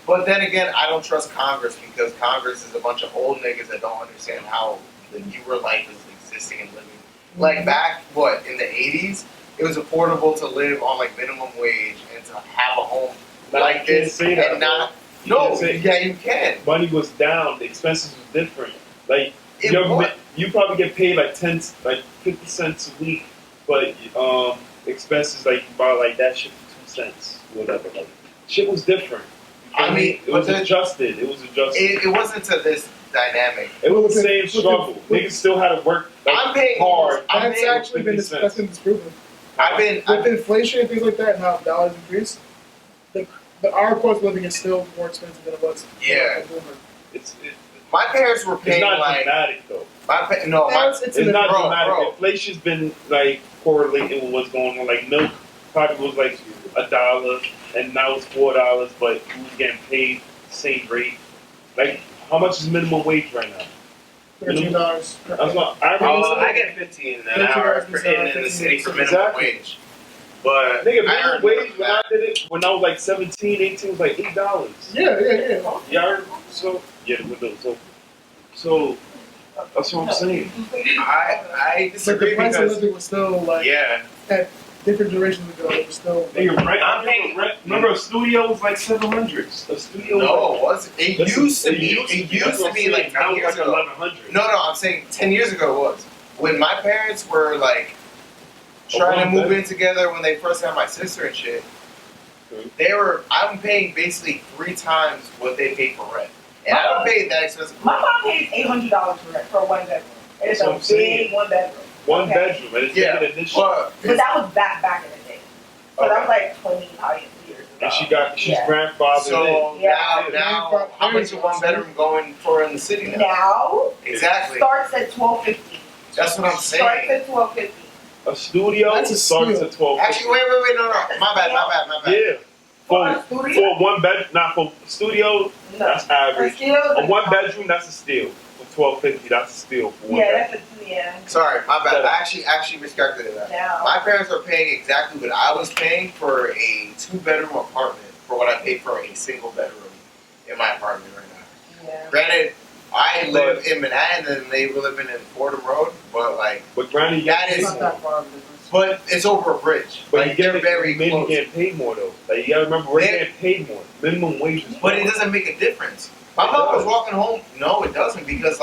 [SPEAKER 1] But then again, I don't trust Congress because Congress is a bunch of old niggas that don't understand how the newer life is existing and living. Like back, in the 80s, it was affordable to live on like minimum wage and to have a home like this and not. No, yeah, you can.
[SPEAKER 2] Money was down. The expenses were different. Like you probably get paid like 50 cents a week, but expenses like you buy like that shit for 2 cents, whatever. Like shit was different.
[SPEAKER 1] I mean,
[SPEAKER 2] it was adjusted. It was adjusted.
[SPEAKER 1] It wasn't to this dynamic.
[SPEAKER 2] It was the same struggle. Niggas still had to work. Like,
[SPEAKER 1] I'm paying
[SPEAKER 2] hard.
[SPEAKER 4] That's actually been disproven.
[SPEAKER 1] With
[SPEAKER 4] inflation and things like that, and how dollars increase, our cost of living is still more expensive than it was.
[SPEAKER 1] Yeah. My parents were paying
[SPEAKER 2] it's not
[SPEAKER 1] like
[SPEAKER 2] dramatic though.
[SPEAKER 1] It's
[SPEAKER 2] not dramatic.
[SPEAKER 1] Bro.
[SPEAKER 2] Inflation's been like correlating with what's going on. Like milk probably was like $1, and now it's $4, but we was getting paid the same rate. Like, how much is minimum wage right now?
[SPEAKER 4] $13.
[SPEAKER 1] I get 15 an hour in the city for minimum wage. But
[SPEAKER 2] minimum wage when I did it, when I was like 17, 18, was like $8.
[SPEAKER 4] Yeah.
[SPEAKER 2] Yeah, so the window's open. So that's what I'm saying.
[SPEAKER 1] I disagree
[SPEAKER 4] the price of
[SPEAKER 1] because
[SPEAKER 4] living was still like at different durations ago. It was still.
[SPEAKER 2] Remember, a studio was like $700. A studio.
[SPEAKER 1] No, it wasn't. It used to be like 10 years ago.
[SPEAKER 2] $1,100.
[SPEAKER 1] No, I'm saying 10 years ago it was when my parents were like trying to move in together when they first had my sister and shit. I'm paying basically 3 times what they paid for rent. And I don't pay that expensive.
[SPEAKER 3] My mom pays $800 for rent for a 1 bedroom. It's a big 1 bedroom.
[SPEAKER 2] One bedroom, and it's
[SPEAKER 1] yeah.
[SPEAKER 3] But that was back in the day. So that was like 20 years ago.
[SPEAKER 2] And she's grandfathered
[SPEAKER 1] so
[SPEAKER 2] in.
[SPEAKER 1] Now, how much is 1 bedroom going for in the city now?
[SPEAKER 3] Now,
[SPEAKER 1] exactly.
[SPEAKER 3] Starts at $1,250.
[SPEAKER 1] That's what I'm saying.
[SPEAKER 3] Starts at $1,250.
[SPEAKER 2] A studio starts at $1,250.
[SPEAKER 1] Actually, wait, no. My bad.
[SPEAKER 2] Yeah. For one bed, not for studio, that's average. A 1 bedroom, that's a steal. For $1,250, that's a steal. For one bedroom.
[SPEAKER 1] Sorry, my bad. I actually miscalculated that.
[SPEAKER 3] No.
[SPEAKER 1] My parents are paying exactly what I was paying for a 2-bedroom apartment for what I paid for a single bedroom in my apartment right now.
[SPEAKER 3] Yeah.
[SPEAKER 1] Granted, I live in Manhattan and they were living in Fordham Road, but
[SPEAKER 2] granted,
[SPEAKER 1] that is.
[SPEAKER 4] Not that far.
[SPEAKER 1] But it's over a bridge.
[SPEAKER 2] But
[SPEAKER 1] they're very
[SPEAKER 2] close.
[SPEAKER 1] close.
[SPEAKER 2] Getting paid more though. Like you gotta remember, we're getting paid more. Minimum wage is.
[SPEAKER 1] But it doesn't make a difference. My mom was walking home. No, it doesn't because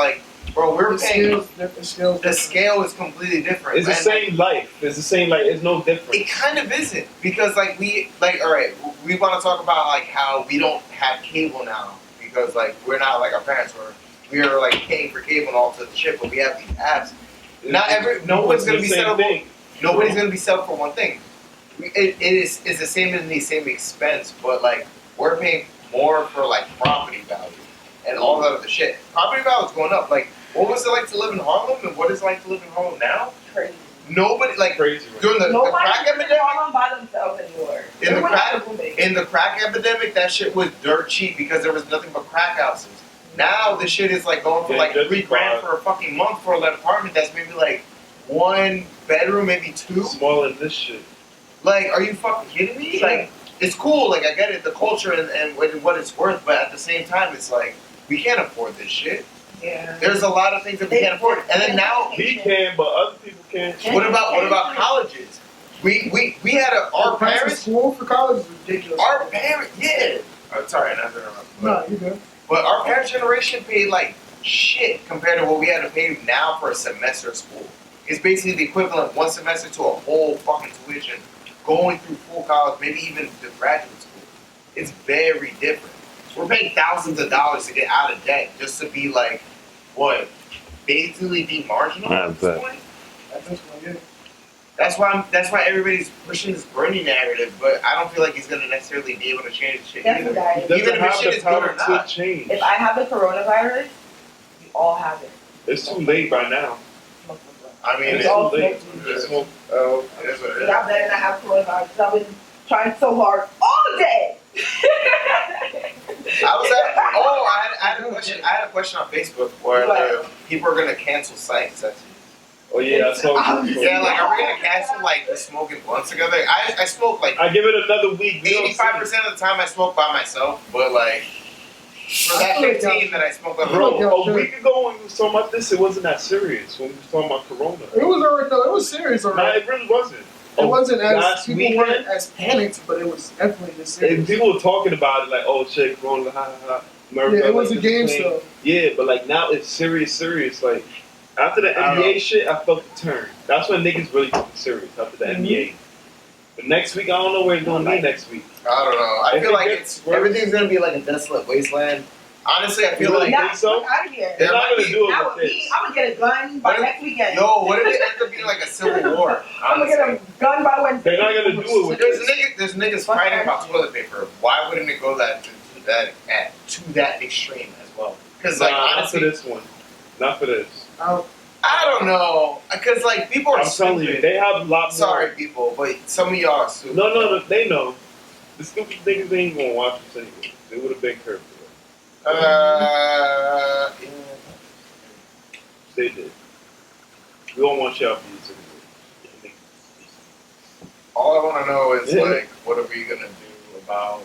[SPEAKER 1] bro, we're paying. The scale is completely different.
[SPEAKER 2] It's the same life. It's the same It's no different.
[SPEAKER 1] It kind of isn't because all right, we want to talk about how we don't have cable now because we're not like our parents were. We are paying for cable and all sorts of shit, but we have these apps. No one's gonna be set up. Nobody's gonna be set up for one thing. It's the same in the same expense, but we're paying more for property value and all that other shit. Property value is going up. What was it like to live in Harlem, and what is it like to live in Harlem now?
[SPEAKER 3] Crazy.
[SPEAKER 1] Nobody
[SPEAKER 2] crazy.
[SPEAKER 1] During the crack epidemic.
[SPEAKER 3] Harlem by themselves anymore.
[SPEAKER 1] In the crack epidemic, that shit was dirt cheap because there was nothing but crack houses. Now the shit is going for $3,000 for a fucking month for an apartment that's maybe 1 bedroom, maybe 2.
[SPEAKER 2] Smaller than this shit.
[SPEAKER 1] Like, are you fucking kidding me? Like, it's cool. Like, I get it, the culture and what it's worth, but at the same time, it's like, we can't afford this shit.
[SPEAKER 3] Yeah.
[SPEAKER 1] There's a lot of things that we can't afford. And then now,
[SPEAKER 2] We can, but other people can't.
[SPEAKER 1] what about colleges? We had our
[SPEAKER 4] Price of
[SPEAKER 1] parents,
[SPEAKER 4] school for college is ridiculous.
[SPEAKER 1] our parents, yeah. I'm sorry, not to interrupt.
[SPEAKER 4] No, you good.
[SPEAKER 1] But our parents' generation paid like shit compared to what we had to pay now for a semester of school. It's basically the equivalent of one semester to a whole fucking tuition going through full college, maybe even the graduate school. It's very different. We're paying thousands of dollars to get out of debt just to be like, what? Basically be marginal at this point?
[SPEAKER 4] At this point, yeah.
[SPEAKER 1] That's why everybody's pushing this Bernie narrative, but I don't feel like he's gonna necessarily be able to change the shit
[SPEAKER 3] That's
[SPEAKER 1] either.
[SPEAKER 3] what I-
[SPEAKER 2] He doesn't
[SPEAKER 1] Even if
[SPEAKER 2] have
[SPEAKER 1] the shit
[SPEAKER 2] the
[SPEAKER 1] is good or
[SPEAKER 2] power
[SPEAKER 1] not.
[SPEAKER 2] to change.
[SPEAKER 3] If I have the coronavirus, we all have it.
[SPEAKER 2] It's too late by now.
[SPEAKER 1] I mean,
[SPEAKER 2] It's
[SPEAKER 1] it's,
[SPEAKER 2] too late.
[SPEAKER 1] it's,
[SPEAKER 2] Smoke.
[SPEAKER 1] it is what it is.
[SPEAKER 3] Y'all better not have coronavirus. 'Cause I've been trying so hard all day.
[SPEAKER 1] I had a question. I had a question on Facebook where people are gonna cancel sites.
[SPEAKER 2] Oh yeah, I saw you.
[SPEAKER 1] Yeah, like are we gonna cancel like the smoking blunts together? I smoke like
[SPEAKER 2] I give it another week.
[SPEAKER 1] 85% of the time I smoke by myself, but like for that 15 that I smoke by
[SPEAKER 2] Bro,
[SPEAKER 1] myself.
[SPEAKER 2] a week ago when we was talking about this, it wasn't that serious. When we was talking about Corona,
[SPEAKER 4] It was already, no, it was serious
[SPEAKER 2] nah,
[SPEAKER 4] already.
[SPEAKER 2] it really wasn't.
[SPEAKER 4] It wasn't as,
[SPEAKER 2] last
[SPEAKER 4] people weren't
[SPEAKER 2] weekend,
[SPEAKER 4] as panicked, but it was definitely this
[SPEAKER 2] and
[SPEAKER 4] serious.
[SPEAKER 2] people were talking about it like, "Oh shit, Corona, ha ha ha." America,
[SPEAKER 4] Yeah, it was
[SPEAKER 2] like,
[SPEAKER 4] a game
[SPEAKER 2] this thing.
[SPEAKER 4] stuff.
[SPEAKER 2] Yeah, but like now it's serious. Like after the NBA shit, I felt the turn. That's when niggas really took it serious after the NBA. But next week, I don't know where it's gonna be next week.
[SPEAKER 1] I don't know. I
[SPEAKER 2] If
[SPEAKER 1] feel
[SPEAKER 2] it
[SPEAKER 1] like
[SPEAKER 2] gets
[SPEAKER 1] it's
[SPEAKER 2] worse-
[SPEAKER 1] everything's gonna be like a desolate wasteland. Honestly, I feel
[SPEAKER 2] You
[SPEAKER 1] like
[SPEAKER 2] think
[SPEAKER 3] Nah,
[SPEAKER 2] so?
[SPEAKER 3] fuck out of here.
[SPEAKER 2] They're
[SPEAKER 1] There
[SPEAKER 2] not
[SPEAKER 1] might
[SPEAKER 2] gonna
[SPEAKER 1] be-
[SPEAKER 2] do it
[SPEAKER 3] Now
[SPEAKER 2] with
[SPEAKER 3] with
[SPEAKER 2] this.
[SPEAKER 3] me, I'm gonna get a gun by
[SPEAKER 1] What if-
[SPEAKER 3] next weekend.
[SPEAKER 1] yo, what if it ends up being like a civil war?
[SPEAKER 3] I'm gonna get a gun by Wednesday.
[SPEAKER 2] They're not gonna do it with
[SPEAKER 1] There's
[SPEAKER 2] this.
[SPEAKER 1] niggas fighting about toilet paper. Why wouldn't it go to that extreme as well? Because like
[SPEAKER 2] Nah,
[SPEAKER 1] honestly,
[SPEAKER 2] not for this one. Not for this.
[SPEAKER 1] I don't know. Because like people are
[SPEAKER 2] I'm telling you,
[SPEAKER 1] stupid.
[SPEAKER 2] they have a lot more.
[SPEAKER 1] Sorry, people, but some of y'all are stupid.
[SPEAKER 2] No, they know. The stupid niggas ain't gonna watch this anyway. They would have been curved.
[SPEAKER 1] Yeah.
[SPEAKER 2] They did. We don't want y'all views anyway.
[SPEAKER 1] All I want to know is
[SPEAKER 2] Yeah.
[SPEAKER 1] like, what are we gonna do about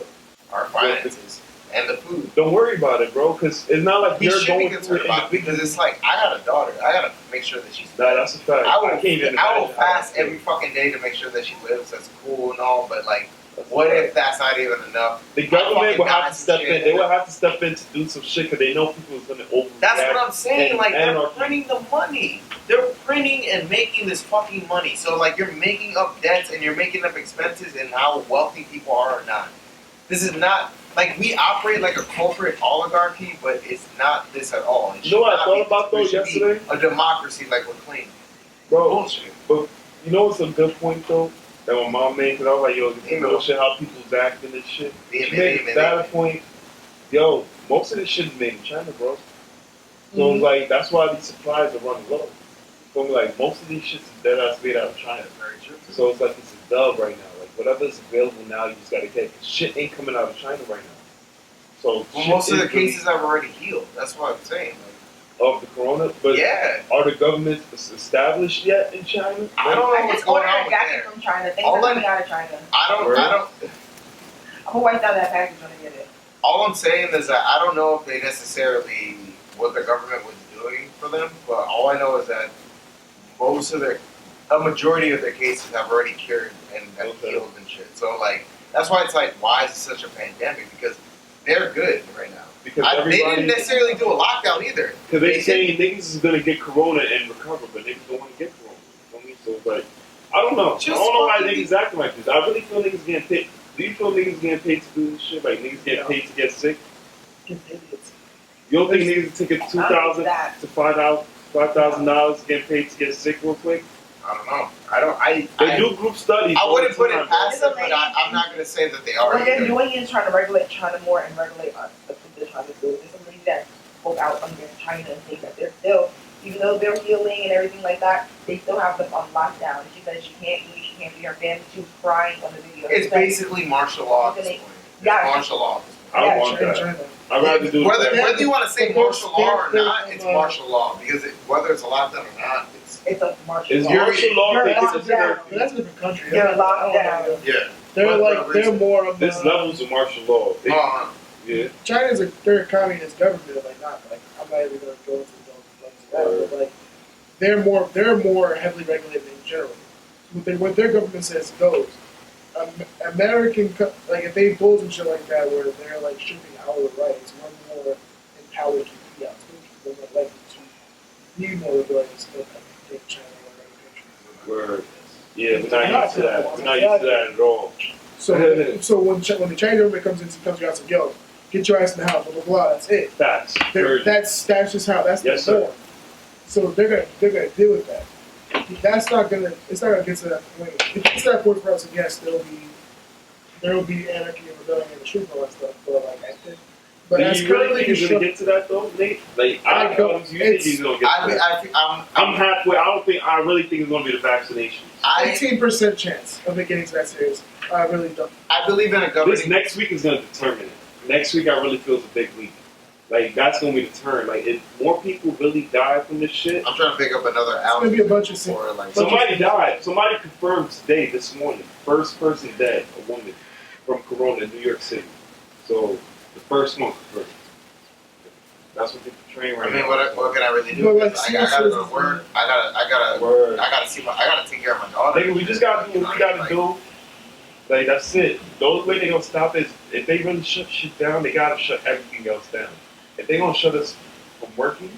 [SPEAKER 1] our finances and the food?
[SPEAKER 2] Don't worry about it, bro, because it's not like
[SPEAKER 1] We
[SPEAKER 2] you're
[SPEAKER 1] should be
[SPEAKER 2] going
[SPEAKER 1] concerned
[SPEAKER 2] through it
[SPEAKER 1] about it because it's like I got a daughter. I gotta make sure that she's.
[SPEAKER 2] Nah, that's a fact.
[SPEAKER 1] I
[SPEAKER 2] can't even
[SPEAKER 1] will
[SPEAKER 2] imagine
[SPEAKER 1] fast
[SPEAKER 2] how-
[SPEAKER 1] every fucking day to make sure that she lives. That's cool and all, but like,
[SPEAKER 2] That's a
[SPEAKER 1] what
[SPEAKER 2] fact.
[SPEAKER 1] if that's not even enough?
[SPEAKER 2] The government will have to step
[SPEAKER 1] shit.
[SPEAKER 2] in. They will have to step in to do some shit because they know people is gonna overreact.
[SPEAKER 1] That's what I'm saying. Like, they're
[SPEAKER 2] anarchy.
[SPEAKER 1] printing the money. They're printing and making this fucking money. So, like, you're making up debts and you're making up expenses and how wealthy people are or not. This is not, like, we operate like a corporate oligarchy, but it's not this at all. It
[SPEAKER 2] You know what I
[SPEAKER 1] should
[SPEAKER 2] thought
[SPEAKER 1] not be
[SPEAKER 2] about, though,
[SPEAKER 1] this. We should be
[SPEAKER 2] yesterday?
[SPEAKER 1] a democracy like we're claiming.
[SPEAKER 2] Bro,
[SPEAKER 1] Bullshit.
[SPEAKER 2] but you know what's a good point, though? That my mom made, because I was like, yo, this
[SPEAKER 1] Amen.
[SPEAKER 2] bullshit, how people's acting and shit. She
[SPEAKER 1] Amen,
[SPEAKER 2] made a
[SPEAKER 1] amen,
[SPEAKER 2] valid
[SPEAKER 1] amen.
[SPEAKER 2] point. Yo, most of this shit is made in China, bro. So,
[SPEAKER 3] Mhm.
[SPEAKER 2] like, that's why these supplies are running low. So, like, most of these shits is dead ass made out of China.
[SPEAKER 1] Very true.
[SPEAKER 2] So, it's like it's a dub right now. Like, whatever's available now, you just gotta get. Cause shit ain't coming out of China right now. So,
[SPEAKER 1] Well,
[SPEAKER 2] shit
[SPEAKER 1] most of
[SPEAKER 2] is
[SPEAKER 1] the
[SPEAKER 2] really-
[SPEAKER 1] cases have already healed. That's what I'm saying.
[SPEAKER 2] of the corona, but
[SPEAKER 1] Yeah.
[SPEAKER 2] are the governments established yet in China?
[SPEAKER 1] I don't know
[SPEAKER 3] I
[SPEAKER 1] what's
[SPEAKER 3] just
[SPEAKER 1] going
[SPEAKER 3] ordered
[SPEAKER 1] on
[SPEAKER 3] a
[SPEAKER 1] with
[SPEAKER 3] jacket
[SPEAKER 1] there.
[SPEAKER 3] from China. Things
[SPEAKER 1] All
[SPEAKER 3] are
[SPEAKER 1] I-
[SPEAKER 3] coming out of China.
[SPEAKER 1] I don't.
[SPEAKER 2] Word?
[SPEAKER 3] I'm gonna wipe down that package when I get it.
[SPEAKER 1] All I'm saying is that I don't know if they necessarily what the government was doing for them, but all I know is that a majority of their cases have already cured and have
[SPEAKER 2] Okay.
[SPEAKER 1] healed and shit. So like that's why it's like, why is it such a pandemic? Because they're good right now.
[SPEAKER 2] Because
[SPEAKER 1] They
[SPEAKER 2] everybody,
[SPEAKER 1] didn't necessarily do a lockdown either.
[SPEAKER 2] because they
[SPEAKER 1] They
[SPEAKER 2] saying niggas is gonna get corona and recover, but niggas don't want to get corona. You know what I mean? So it's like, I don't know.
[SPEAKER 1] Just
[SPEAKER 2] I don't know why
[SPEAKER 1] fucking
[SPEAKER 2] niggas acting like this. I really feel niggas getting paid. Do you feel niggas getting paid to do this shit? Like niggas getting paid to get sick? You don't think niggas take it $2,000 to $5,000 getting paid to get sick real quick?
[SPEAKER 1] I don't know. I
[SPEAKER 2] They do group studies.
[SPEAKER 1] I
[SPEAKER 2] all
[SPEAKER 1] wouldn't
[SPEAKER 2] the
[SPEAKER 1] put it
[SPEAKER 2] time,
[SPEAKER 1] past
[SPEAKER 2] bro.
[SPEAKER 1] them, but I'm not gonna say that they are.
[SPEAKER 3] What they're
[SPEAKER 1] either.
[SPEAKER 3] doing is trying to regulate China more and regulate us. That's what they're trying to do. There's some lady that spoke out against China and saying that they're still, even though they're healing and everything like that, they still have them on lockdown. She said she can't eat, she can't see her family. She was crying on the video.
[SPEAKER 1] It's
[SPEAKER 3] She said,
[SPEAKER 1] basically martial law at this point. It's
[SPEAKER 3] Yeah.
[SPEAKER 1] martial law at this point.
[SPEAKER 2] I
[SPEAKER 3] Yeah,
[SPEAKER 2] want
[SPEAKER 4] China,
[SPEAKER 2] that.
[SPEAKER 4] China.
[SPEAKER 2] I'd rather do
[SPEAKER 1] Whether
[SPEAKER 2] that.
[SPEAKER 1] you want to say
[SPEAKER 4] There's-
[SPEAKER 1] martial law or
[SPEAKER 4] there's-
[SPEAKER 1] not, it's martial law because whether it's a lockdown or not, it's
[SPEAKER 3] it's a martial
[SPEAKER 2] Is
[SPEAKER 3] law.
[SPEAKER 2] martial law
[SPEAKER 3] You're
[SPEAKER 2] they
[SPEAKER 3] locked
[SPEAKER 2] consider?
[SPEAKER 3] down.
[SPEAKER 4] But that's a different country.
[SPEAKER 3] You're locked down.
[SPEAKER 1] Yeah.
[SPEAKER 4] They're more of
[SPEAKER 2] There's levels of martial law. Yeah.
[SPEAKER 4] China's they're a communist government, like not like I'm not even gonna go into that, but like they're more heavily regulated in general. What their government says goes. Like if they pull some shit like that where they're like stripping our rights, we're more empowered to be out. We're more likely to be more rebellious than I think China or other countries.
[SPEAKER 2] Yeah, we're not used to that. We're not used to that at all.
[SPEAKER 4] So when the Chinese government comes into the country, I say, yo, get your ass in the house, blah blah blah. That's it.
[SPEAKER 2] Facts.
[SPEAKER 4] That's just how that's
[SPEAKER 2] yes,
[SPEAKER 4] the norm. So they're gonna deal with that. It's not gonna get to that point. If it gets to that point for us, yes, there will be anarchy and rebellion in the street and all that stuff. But like I think, but
[SPEAKER 2] do
[SPEAKER 4] as
[SPEAKER 2] you really
[SPEAKER 4] currently
[SPEAKER 2] think he's gonna get to that though, Nate? Like I don't. You think he's gonna get to that? I'm halfway. I really think it's gonna be the vaccinations.
[SPEAKER 4] 15% chance of it getting to that serious. I really don't.
[SPEAKER 1] I believe in a government.
[SPEAKER 2] This next week is gonna determine it. Next week I really feel is a big week. Like that's gonna be the turn. Like if more people really die from this shit.
[SPEAKER 1] I'm trying to pick up another
[SPEAKER 4] It's
[SPEAKER 1] album.
[SPEAKER 4] gonna be a bunch of
[SPEAKER 1] for like
[SPEAKER 2] Somebody died. Somebody confirmed today, this morning. First person dead, a woman from Corona in New York City. So the first one confirmed. That's what they're portraying right now.
[SPEAKER 1] What can I really do?
[SPEAKER 4] But, like,
[SPEAKER 1] I gotta go to work. I gotta take care of my daughter.
[SPEAKER 2] Nigga, we just gotta do what we gotta do. Like that's it. The only way they gonna stop is if they really shut shit down, they gotta shut everything else down. If they gonna shut us from working,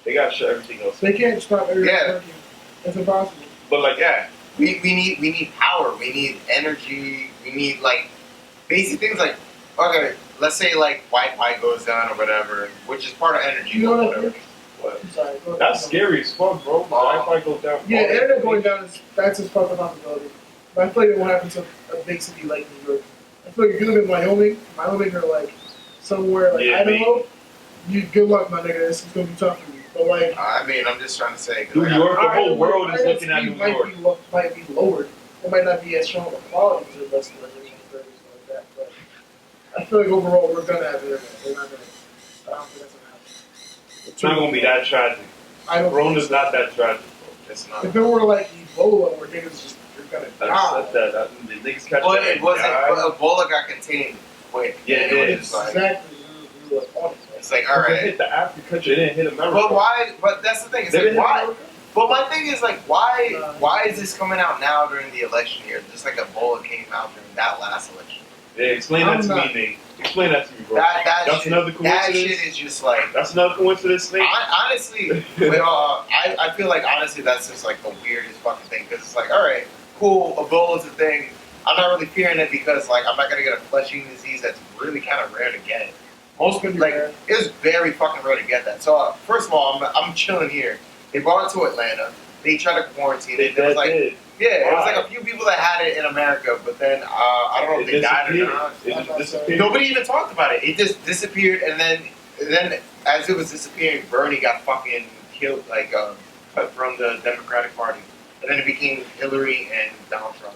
[SPEAKER 2] they gotta shut everything else down.
[SPEAKER 4] They can't stop everything working. It's impossible.
[SPEAKER 2] But like
[SPEAKER 1] we need power. We need energy. We need like basic things like okay, let's say like Wi-Fi goes down or whatever, which is part of energy.
[SPEAKER 4] You know
[SPEAKER 1] or
[SPEAKER 4] what I
[SPEAKER 1] whatever.
[SPEAKER 4] think?
[SPEAKER 2] what?
[SPEAKER 4] I'm sorry. Go ahead.
[SPEAKER 2] That's scary as fuck, bro. Wi-Fi goes down.
[SPEAKER 4] Yeah, internet going down that's just part of the possibility. But I feel like it won't happen to a big city like New York. I feel like if you live in Wyoming or like somewhere like Idaho, you good luck, my nigga. This is gonna be tough for you. But like,
[SPEAKER 1] I mean, I'm just trying to say.
[SPEAKER 2] New York, the whole world is looking at New York.
[SPEAKER 4] Might be lowered. It might not be as strong of a quality as the rest of the nation or anything like that. But I feel like overall we're gonna have internet. We're not gonna. I don't think that's gonna happen.
[SPEAKER 2] It's not gonna be that tragic.
[SPEAKER 4] Corona's
[SPEAKER 2] not that tragic, bro.
[SPEAKER 1] It's not.
[SPEAKER 4] If it were like Ebola, where niggas just you're gonna die.
[SPEAKER 2] The niggas catch
[SPEAKER 1] But
[SPEAKER 2] that
[SPEAKER 1] it wasn't.
[SPEAKER 2] die.
[SPEAKER 1] But Ebola got contained quick.
[SPEAKER 2] Yeah,
[SPEAKER 1] And
[SPEAKER 2] it
[SPEAKER 1] was
[SPEAKER 2] is.
[SPEAKER 1] like,
[SPEAKER 4] Exactly. We were like on it.
[SPEAKER 1] it's like all
[SPEAKER 2] It
[SPEAKER 1] right.
[SPEAKER 2] hit the African country. It didn't hit America.
[SPEAKER 1] But why? But that's the thing. It's
[SPEAKER 2] They
[SPEAKER 1] like
[SPEAKER 2] didn't hit
[SPEAKER 1] why?
[SPEAKER 2] America?
[SPEAKER 1] But my thing is like why is this coming out now during the election year? Just like Ebola came out during that last election.
[SPEAKER 2] Yeah, explain that to me, Nate. Explain that to me, bro. That's
[SPEAKER 1] shit,
[SPEAKER 2] another
[SPEAKER 1] that
[SPEAKER 2] coincidence.
[SPEAKER 1] shit is just like.
[SPEAKER 2] That's another coincidence, Nate.
[SPEAKER 1] Honestly, I feel like honestly that's just like the weirdest fucking thing because it's like, all right, cool, Ebola's a thing. I'm not really fearing it because like I'm not gonna get a flesh-eating disease that's really kind of rare to get. Most people like it's very fucking rare to get that. So first of all, I'm chilling here. They brought it to Atlanta. They tried to quarantine it. There was like it was like a few people that had it in America, but then I don't know if they died or not.
[SPEAKER 2] It just disappeared.
[SPEAKER 1] Nobody even talked about it. It just disappeared, and then as it was disappearing, Bernie got fucking killed, like cut from the Democratic Party, and then it became Hillary and Donald Trump.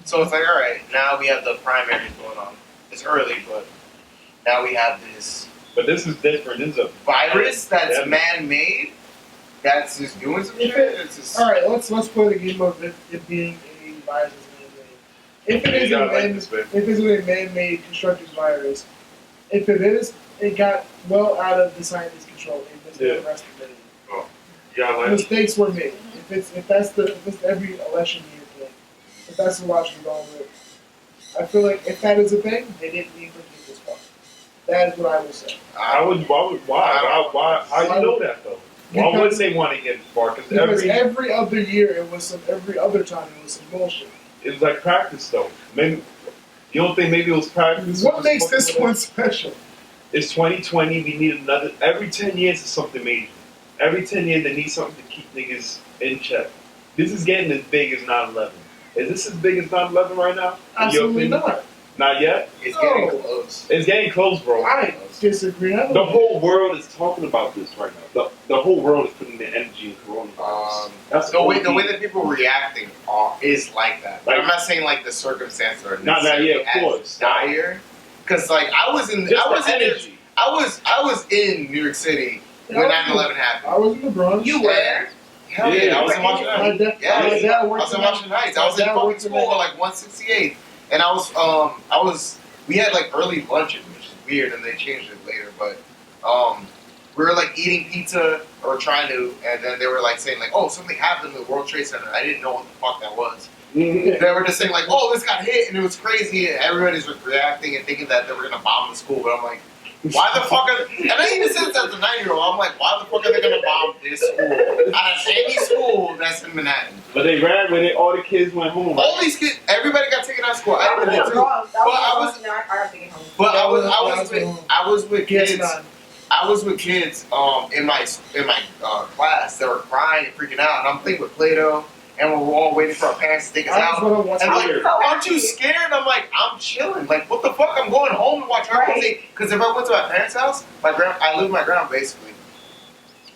[SPEAKER 1] So it's like, all right, now we have the primaries going on. It's early, but now we have this.
[SPEAKER 2] But this is different. This is a
[SPEAKER 1] virus that's man-made. That's just doing some shit. It's just,
[SPEAKER 4] all right, let's play the game of it being a virus is man-made. If it isn't a man-made constructed virus, if it is, it got well out of the scientists' control. The rest of it. Mistakes were made. If that's every election year thing, if that's the logic we're going with, I feel like if that is a thing, they didn't need to get this far. That is what I will say.
[SPEAKER 2] Why? How do you know that though? Why would they want to get as far?
[SPEAKER 4] Because every other year every other time it was some bullshit.
[SPEAKER 2] It was like practice though. Maybe you don't think maybe it was practice?
[SPEAKER 4] What makes this one special?
[SPEAKER 2] It's 2020. We need another. Every 10 years is something major. Every 10 years they need something to keep niggas in check. This is getting as big as 9/11. Is this as big as 9/11 right now?
[SPEAKER 4] Absolutely not.
[SPEAKER 2] Not yet?
[SPEAKER 1] It's getting close.
[SPEAKER 2] It's getting close, bro.
[SPEAKER 4] I disagree.
[SPEAKER 2] The whole world is talking about this right now. The whole world is putting their energy in coronavirus.
[SPEAKER 1] That's the way that people are reacting is like that. But I'm not saying like the circumstances are
[SPEAKER 2] not yet, of course.
[SPEAKER 1] Dire. Because like I was in New York City when 9/11 happened.
[SPEAKER 4] I was in the Bronx.
[SPEAKER 3] You were.
[SPEAKER 1] Hell yeah, I was in Washington
[SPEAKER 4] My
[SPEAKER 1] Heights.
[SPEAKER 4] dad-
[SPEAKER 1] Yeah,
[SPEAKER 4] my dad
[SPEAKER 1] I
[SPEAKER 4] worked
[SPEAKER 1] was in
[SPEAKER 4] in that-
[SPEAKER 1] Washington Heights. I was
[SPEAKER 4] my
[SPEAKER 1] in
[SPEAKER 4] dad
[SPEAKER 1] fucking
[SPEAKER 4] worked in
[SPEAKER 1] school
[SPEAKER 4] that-
[SPEAKER 1] like 168, and I was we had like early lunches, which is weird, and they changed it later, but we were like eating pizza or trying to, and then they were like saying like, oh, something happened in the World Trade Center. I didn't know what the fuck that was. They were just saying like, oh, this got hit, and it was crazy, and everybody's reacting and thinking that they were gonna bomb the school, but I'm like, why the fuck are, and I even said this as a 9-year-old, I'm like, why the fuck are they gonna bomb this school? Out of any school that's in Manhattan.
[SPEAKER 2] But they ran with it. All the kids went home.
[SPEAKER 1] All these kids, everybody got taken out of school. I did it too. But I was with kids. I was with kids in my class that were crying and freaking out, and I'm playing with Play-Doh, and we're all waiting for our parents to take us out. And like, aren't you scared? I'm like, I'm chilling. Like, what the fuck? I'm going home to watch Dragon Ball Z. Because if I went to my parents' house, I lived with my grandma basically,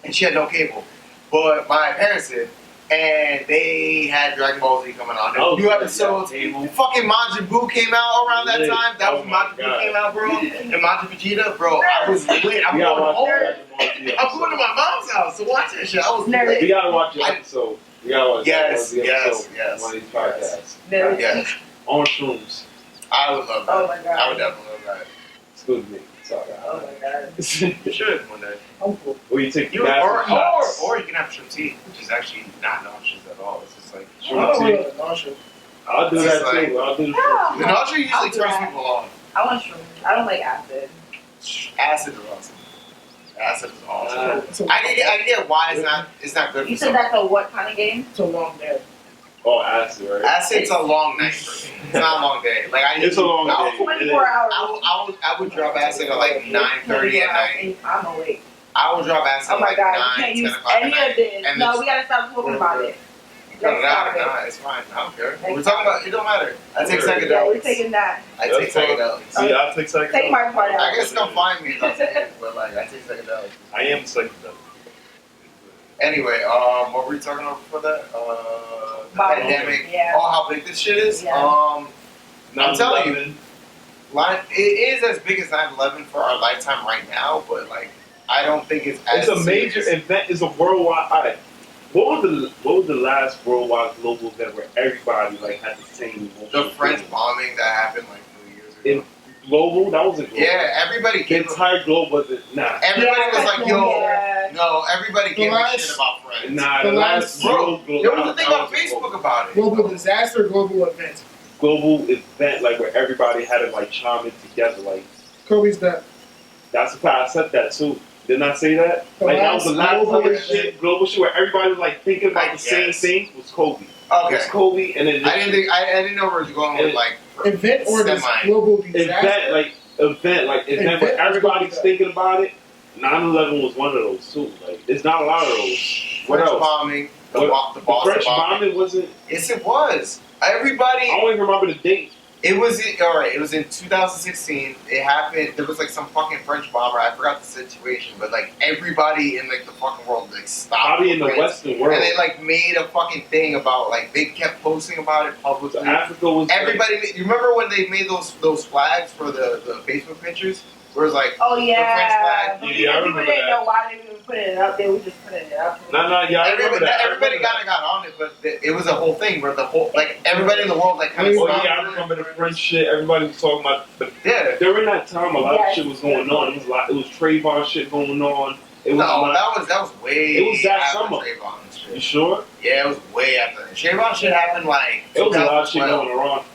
[SPEAKER 1] and she had no cable, but my parents did. And they had Dragon Ball Z coming on.
[SPEAKER 2] Oh,
[SPEAKER 1] New episodes. Fucking Majin Buu came out around that time. That was when Majin Buu came out, bro. And Majin Vegeta, bro. I was lit. I'm going home. I'm going to my mom's house to watch that shit. I was lit.
[SPEAKER 2] We gotta watch the episode. We gotta watch
[SPEAKER 1] yes.
[SPEAKER 2] One of these podcasts.
[SPEAKER 1] Yes.
[SPEAKER 2] On shrooms.
[SPEAKER 1] I would love that.
[SPEAKER 3] Oh my god.
[SPEAKER 1] I would definitely love that.
[SPEAKER 2] It's good to me. Sorry.
[SPEAKER 3] Oh my god.
[SPEAKER 1] You should one day.
[SPEAKER 2] Or you take
[SPEAKER 1] or you can have shrimp tea, which is actually not nauseous at all. It's just like
[SPEAKER 2] shrimp tea. I'll do that
[SPEAKER 1] like,
[SPEAKER 2] too. I'll do
[SPEAKER 3] Yeah.
[SPEAKER 1] the nausea usually
[SPEAKER 3] I'll do
[SPEAKER 1] turns
[SPEAKER 3] that.
[SPEAKER 1] people off.
[SPEAKER 3] I want shrooms. I don't like acid.
[SPEAKER 1] Acid is awesome. Acid is awesome. I can get why it's not good.
[SPEAKER 3] You
[SPEAKER 1] for
[SPEAKER 3] said that's a what kind of game?
[SPEAKER 4] It's a long day.
[SPEAKER 2] Oh, acid, right?
[SPEAKER 1] Acid's a long night for me. It's not a long day. Like
[SPEAKER 2] It's a long day.
[SPEAKER 3] 24 hours.
[SPEAKER 1] I would drop acid at like 9:30 at night.
[SPEAKER 3] I'm awake.
[SPEAKER 1] I would drop acid
[SPEAKER 3] Oh
[SPEAKER 1] at
[SPEAKER 3] my
[SPEAKER 1] like
[SPEAKER 3] god,
[SPEAKER 1] 9,
[SPEAKER 3] you can't
[SPEAKER 1] 10
[SPEAKER 3] use
[SPEAKER 1] o'clock at
[SPEAKER 3] any
[SPEAKER 1] night.
[SPEAKER 3] of this.
[SPEAKER 1] And
[SPEAKER 3] No,
[SPEAKER 1] it's-
[SPEAKER 3] we gotta stop talking about it.
[SPEAKER 1] No,
[SPEAKER 3] Let's stop it.
[SPEAKER 1] it's fine. I don't care. We're talking about, it don't matter. I take
[SPEAKER 3] Yeah, we're
[SPEAKER 1] psychedelics.
[SPEAKER 3] taking that.
[SPEAKER 1] I take psychedelics.
[SPEAKER 2] See, I'll take psychedelics.
[SPEAKER 3] Take my part out.
[SPEAKER 1] I guess come find me if I take it, but like, I take psychedelics.
[SPEAKER 2] I am psychedelic.
[SPEAKER 1] Anyway, what were we talking about before that? The
[SPEAKER 3] About-
[SPEAKER 1] pandemic.
[SPEAKER 3] yeah.
[SPEAKER 1] Oh, how big this shit is?
[SPEAKER 3] Yeah.
[SPEAKER 1] I'm telling you, it is as big as 9/11 for our lifetime right now, but like, I don't think it's as
[SPEAKER 2] It's a major
[SPEAKER 1] serious.
[SPEAKER 2] event. It's a worldwide. Alright. What was the last worldwide global event where everybody like had the same emotion?
[SPEAKER 1] The French bombing that happened like 2 years ago.
[SPEAKER 2] Global? That wasn't global.
[SPEAKER 1] Yeah, everybody
[SPEAKER 2] The
[SPEAKER 1] gave
[SPEAKER 2] entire globe wasn't. Nah.
[SPEAKER 1] everybody was like, yo,
[SPEAKER 3] Yeah.
[SPEAKER 1] no, everybody gave a
[SPEAKER 4] last-
[SPEAKER 1] shit about France.
[SPEAKER 2] Nah,
[SPEAKER 4] The
[SPEAKER 2] the
[SPEAKER 4] last-
[SPEAKER 2] last
[SPEAKER 1] Bro,
[SPEAKER 2] world global.
[SPEAKER 1] there was a thing
[SPEAKER 2] that
[SPEAKER 1] on
[SPEAKER 2] was
[SPEAKER 1] Facebook
[SPEAKER 2] global.
[SPEAKER 1] about it.
[SPEAKER 4] Global disaster, global event.
[SPEAKER 2] Global event, like where everybody had to like chime in together. Like
[SPEAKER 4] Kobe's death.
[SPEAKER 2] that's the part I said that too. Didn't I say that?
[SPEAKER 4] The
[SPEAKER 2] Like that was the
[SPEAKER 4] last
[SPEAKER 2] last
[SPEAKER 4] global
[SPEAKER 2] other
[SPEAKER 4] event.
[SPEAKER 2] shit, global shit, where everybody was like thinking about
[SPEAKER 1] I
[SPEAKER 2] the same
[SPEAKER 1] guess.
[SPEAKER 2] thing. Was Kobe? It
[SPEAKER 1] Okay,
[SPEAKER 2] was Kobe, and then
[SPEAKER 1] I didn't know where it was going with like
[SPEAKER 4] Event or this
[SPEAKER 1] Semi.
[SPEAKER 4] global disaster.
[SPEAKER 2] event
[SPEAKER 4] Event
[SPEAKER 2] where
[SPEAKER 4] was
[SPEAKER 2] everybody's
[SPEAKER 4] global.
[SPEAKER 2] thinking about it. 9/11 was one of those too. Like, it's not a lot of those. What
[SPEAKER 1] French
[SPEAKER 2] else?
[SPEAKER 1] bombing, the
[SPEAKER 2] The
[SPEAKER 1] Boston
[SPEAKER 2] French bombing wasn't.
[SPEAKER 1] Yes, it was. Everybody.
[SPEAKER 2] I only remember the date.
[SPEAKER 1] It was all right. It was in 2016. It happened. There was like some fucking French bomber. I forgot the situation, but like everybody in like the fucking world like stopped.
[SPEAKER 2] Probably in the
[SPEAKER 1] France.
[SPEAKER 2] Western world.
[SPEAKER 1] And they like made a fucking thing about like they kept posting about it publicly.
[SPEAKER 2] So Africa was.
[SPEAKER 1] Everybody, you remember when they made those flags for the Facebook pictures? Where it was like,
[SPEAKER 3] Oh
[SPEAKER 1] French
[SPEAKER 3] yeah.
[SPEAKER 1] flag.
[SPEAKER 3] But
[SPEAKER 2] Yeah, I
[SPEAKER 3] people
[SPEAKER 2] remember
[SPEAKER 3] didn't
[SPEAKER 2] that.
[SPEAKER 3] know why they were putting it up. They were just putting it up.
[SPEAKER 2] No, yeah, I remember that.
[SPEAKER 1] everybody kind of got on it, but it was a whole thing where the whole like everybody in the world like kind of
[SPEAKER 2] Oh yeah, I remember the French shit. Everybody was talking about. But
[SPEAKER 1] Yeah.
[SPEAKER 2] during that time, a lot of
[SPEAKER 3] Yes.
[SPEAKER 2] shit was going on. It was a lot. It was Trayvon shit going on. It was a
[SPEAKER 1] No,
[SPEAKER 2] lot.
[SPEAKER 1] that was way.
[SPEAKER 2] It was that
[SPEAKER 1] after
[SPEAKER 2] summer.
[SPEAKER 1] Trayvon
[SPEAKER 2] You
[SPEAKER 1] shit.
[SPEAKER 2] sure?
[SPEAKER 1] Yeah, it was way after that. Trayvon shit happened like.
[SPEAKER 2] It was a lot of shit
[SPEAKER 1] 2012.
[SPEAKER 2] going around.